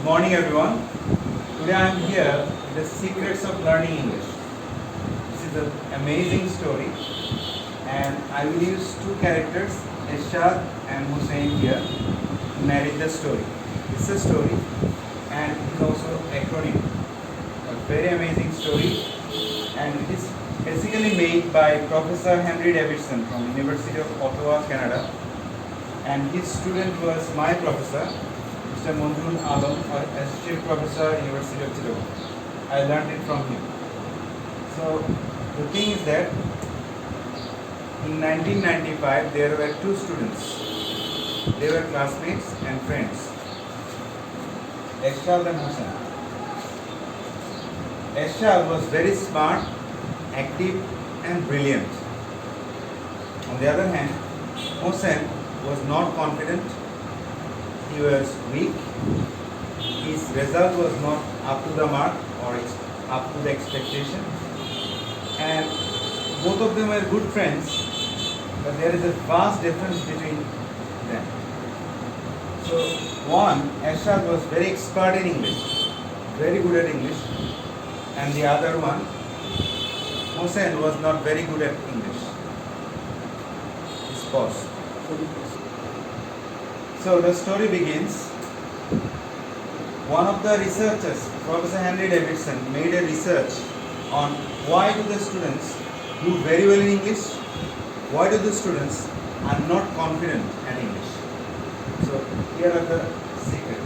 Good morning, everyone. Today I am here with the secrets of learning English. This is an amazing story, and I will use two characters, Eshad and Hussein here, to narrate the story. It's a story, and it is also acronym. A very amazing story, and it is basically made by Professor Henry Davidson from University of Ottawa, Canada, and his student was my professor, Mr. Monjun Alam, Associate Professor, University of Chittagong. I learned it from him. So the thing is that in 1995 there were two students. They were classmates and friends, Eshal and Hussein. Eshal was very smart, active and brilliant. On the other hand, Hussein was not confident. He was weak. His result was not up to the mark or up to the expectation. And both of them were good friends, but there is a vast difference between them. So one, Ashad was very expert in English, very good at English, and the other one, Hussein, was not very good at English. His pause. So the story begins. One of the researchers, Professor Henry Davidson, made a research on why do the students do very well in English, why do the students are not confident at English. So here are the secret.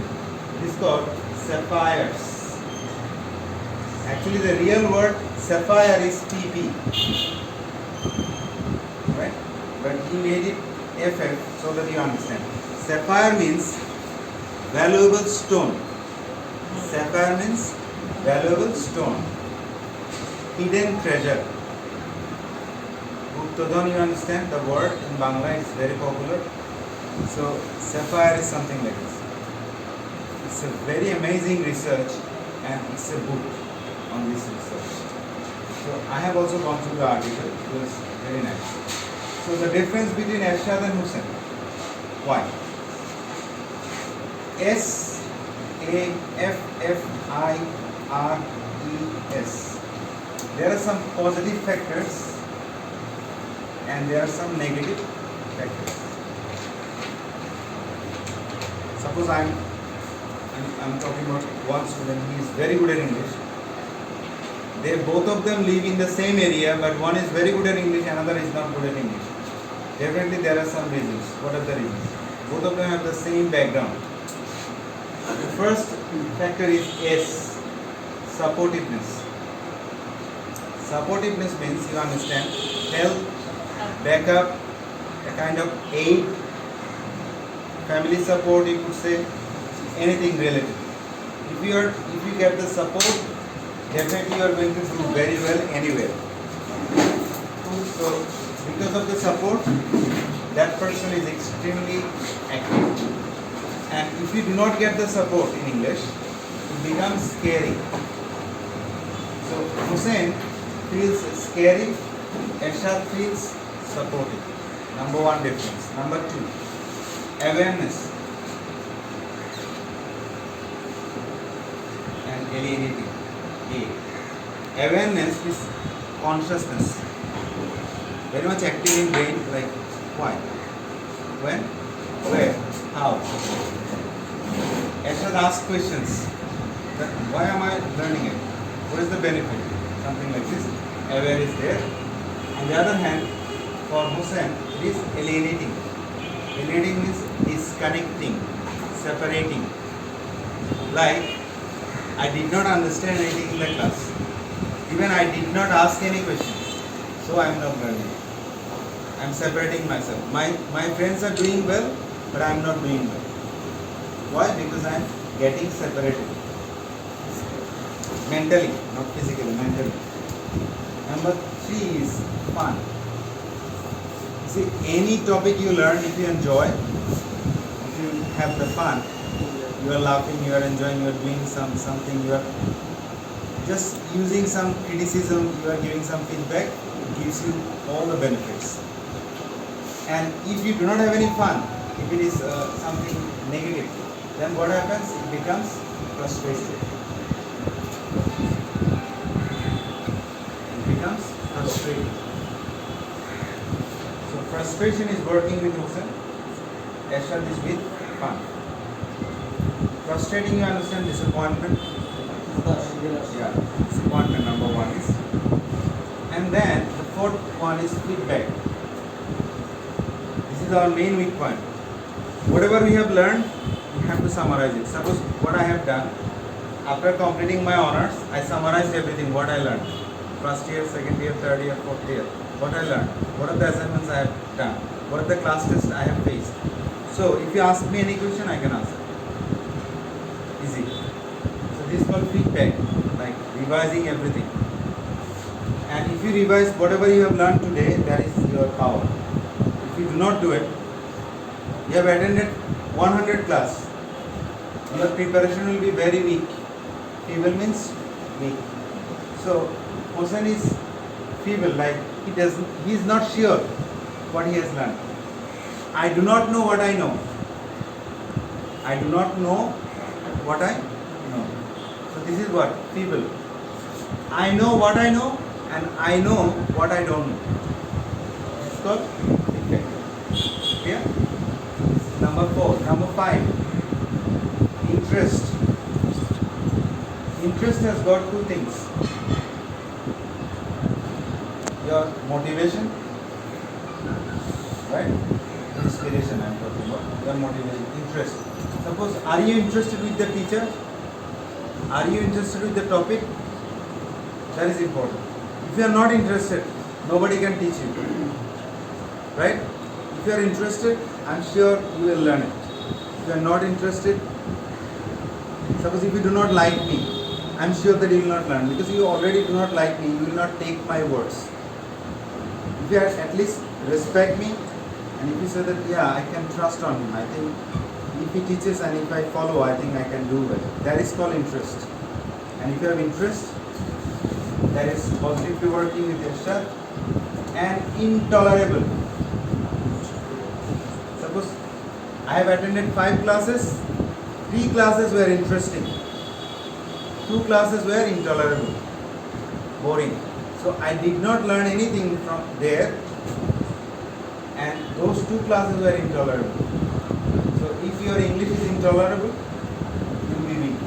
It is called sapphires. Actually the real word sapphire is PP, right? But he made it FF so that you understand. Sapphire means valuable stone. Sapphire means valuable stone. Hidden treasure. Guptodon, you understand the word in Bangla is very popular. So sapphire is something like this. It's a very amazing research and it's a book on this research. So I have also gone through the article. It was very nice. So the difference between Eshad and Hussein. Why? SAFFIRES. There are some positive factors and there are some negative factors. Suppose I'm talking about one student. He is very good at English. They both of them live in the same area, but one is very good at English, another is not good at English. Definitely there are some reasons. What are the reasons? Both of them have the same background. The first factor is S, supportiveness. Supportiveness means, you understand, help, backup, a kind of aid, family support, you could say, anything related. If you get the support, definitely you are going to do very well anywhere. So because of the support, that person is extremely active. And if you do not get the support in English, it becomes scary. So Hussein feels scary, Eshad feels supportive. Number one difference. Number two, awareness and alienating. Awareness is consciousness. Very much active in brain, like why, when, where, how. Eshad asks questions. That why am I learning it? What is the benefit? Something like this. Aware is there. On the other hand, for Hussein, it is alienating. Alienating means disconnecting, separating. Like, I did not understand anything in the class. Even I did not ask any questions. So I am not learning. I am separating myself. My friends are doing well, but I am not doing well. Why? Because I am getting separated. Mentally, not physically, mentally. Number three is fun. You see, any topic you learn, if you enjoy, if you have the fun, you are laughing, you are enjoying, you are doing something, you are just using some criticism, you are giving some feedback, it gives you all the benefits. And if you do not have any fun, if it is something negative, then what happens? It becomes frustration. It becomes frustrating. So frustration is working with Hussein. Ashad is with fun. Frustrating, you understand, disappointment. Yeah, disappointment number one is. And then the fourth one is feedback. This is our main weak point. Whatever we have learned, we have to summarize it. Suppose what I have done, after completing my honors, I summarized everything what I learned. First year, second year, third year, fourth year. What I learned. What are the assignments I have done. What are the class tests I have faced. So if you ask me any question, I can answer. Easy. So this is called feedback, like revising everything. And if you revise whatever you have learned today, that is your power. If you do not do it, you have attended 100 class, your preparation will be very weak. Feeble means weak. So Hossein is feeble, like he is not sure what he has learned. I do not know what I know. I do not know what I know. So this is what? Feeble. I know what I know and I know what I don't know. It's called feedback. Clear? Number 4. Number 5. Interest. Interest has got two things. Your motivation, right? Inspiration I am talking about. Your motivation, interest. Suppose, are you interested with the teacher? Are you interested with the topic? That is important. If you are not interested, nobody can teach you. Right? If you are interested, I am sure you will learn it. If you are not interested, suppose if you do not like me, I am sure that you will not learn, because you already do not like me, you will not take my words. If you at least respect me, and if you say that, yeah, I can trust on him, I think if he teaches and if I follow, I think I can do well. That is called interest. And if you have interest, that is positively working with Irshad. And intolerable. Suppose I have attended 5 classes, 3 classes were interesting, 2 classes were intolerable, boring. So I did not learn anything from there, and those 2 classes were intolerable. So if your English is intolerable, you will be weak.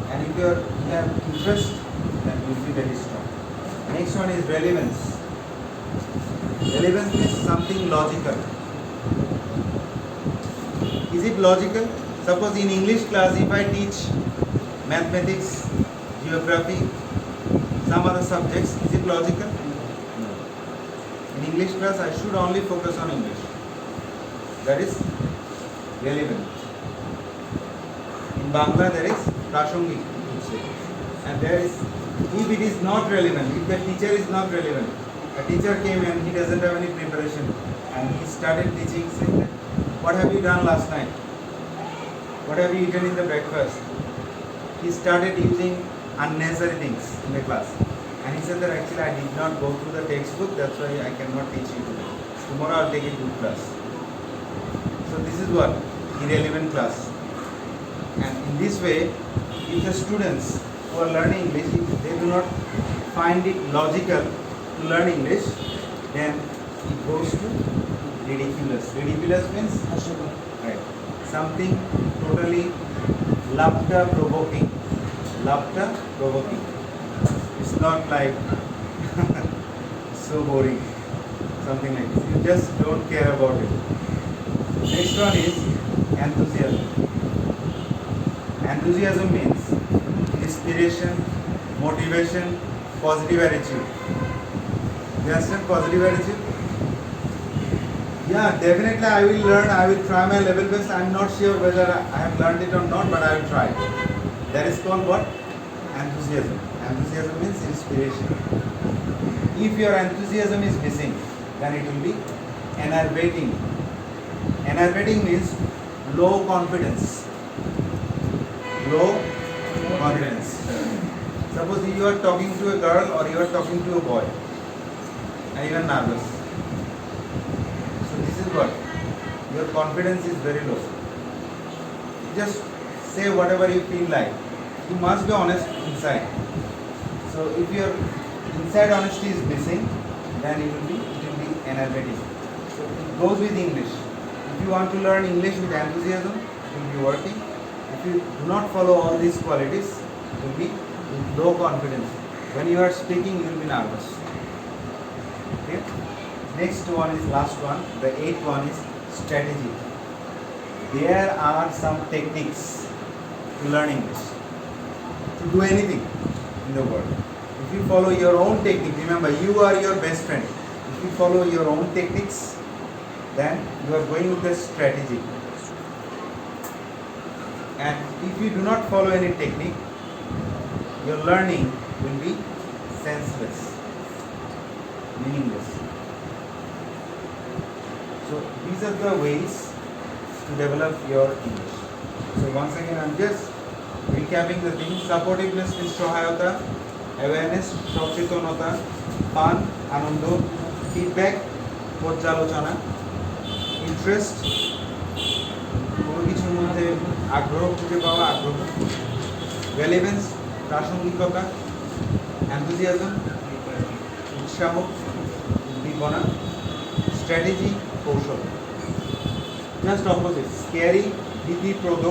And if you have interest, then you will be very strong. Next one is relevance. Relevance means something logical. Is it logical? Suppose in English class, if I teach mathematics, geography, some other subjects, is it logical? No. In English class, I should only focus on English. That is relevant. In Bangla, there is prasangik, you could say. And there is, if it is not relevant, if the teacher is not relevant, a teacher came and he doesn't have any preparation, and he started teaching, saying, what have you done last night? What have you eaten in the breakfast? He started using unnecessary things in the class. And he said that actually I did not go through the textbook, that's why I cannot teach you today. Tomorrow I'll take a good class. So this is what? Irrelevant class. And in this way, if the students who are learning English, if they do not find it logical to learn English, then it goes to ridiculous. Ridiculous means right, something totally laughter provoking. Laughter provoking. It's not like so boring, something like this. You just don't care about it. Next one is enthusiasm. Enthusiasm means inspiration, motivation, positive attitude. You understand positive attitude? Yeah, definitely I will learn, I will try my level best. I am not sure whether I have learned it or not, but I will try. That is called what? Enthusiasm. Enthusiasm means inspiration. If your enthusiasm is missing, then it will be enervating. Enervating means low confidence. Low confidence. Suppose you are talking to a girl or you are talking to a boy and you are nervous. So this is what? Your confidence is very low. Just say whatever you feel like. You must be honest inside. So if your inside honesty is missing, then it will be energetic. So it goes with English. If you want to learn English with enthusiasm, it will be working. If you do not follow all these qualities, it will be with low confidence. When you are speaking, you will be nervous. Okay. Next one is last one. The eighth one is strategy. There are some techniques to learn English, to do anything in the world. If you follow your own technique, remember you are your best friend. If you follow your own techniques, then you are going with the strategy. And if you do not follow any technique, your learning will be senseless, meaningless. So these are the ways to develop your English. So once again, I'm just recapping the things. Supportiveness means সহায়তা, awareness সচেতনতা, fun আনন্দ, feedback পর্যালোচনা, interest কোনো কিছুর মধ্যে আগ্রহ খুঁজে পাওয়া আগ্রহ, relevance প্রাসঙ্গিকতা, enthusiasm উৎসাহ উদ্দীপনা, strategy কৌশল. Just opposite, scary ভীতিপ্রদ,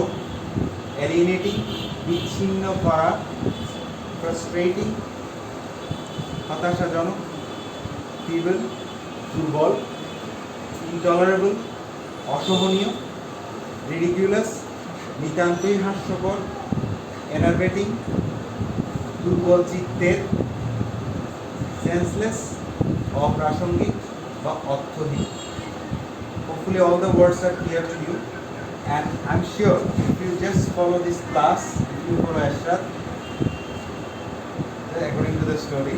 alienating বিচ্ছিন্ন করা, frustrating হতাশাজনক, feeble দুর্বল, intolerable অসহনীয়, ridiculous নিতান্তই হাস্যকর, enervating দুর্বল চিত্তের, senseless অপ্রাসঙ্গিক বা অর্থহীন. Hopefully all the words are clear to you, and I'm sure if you just follow this class, if you follow Ashraf according to the story,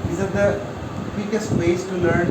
these are the quickest ways to learn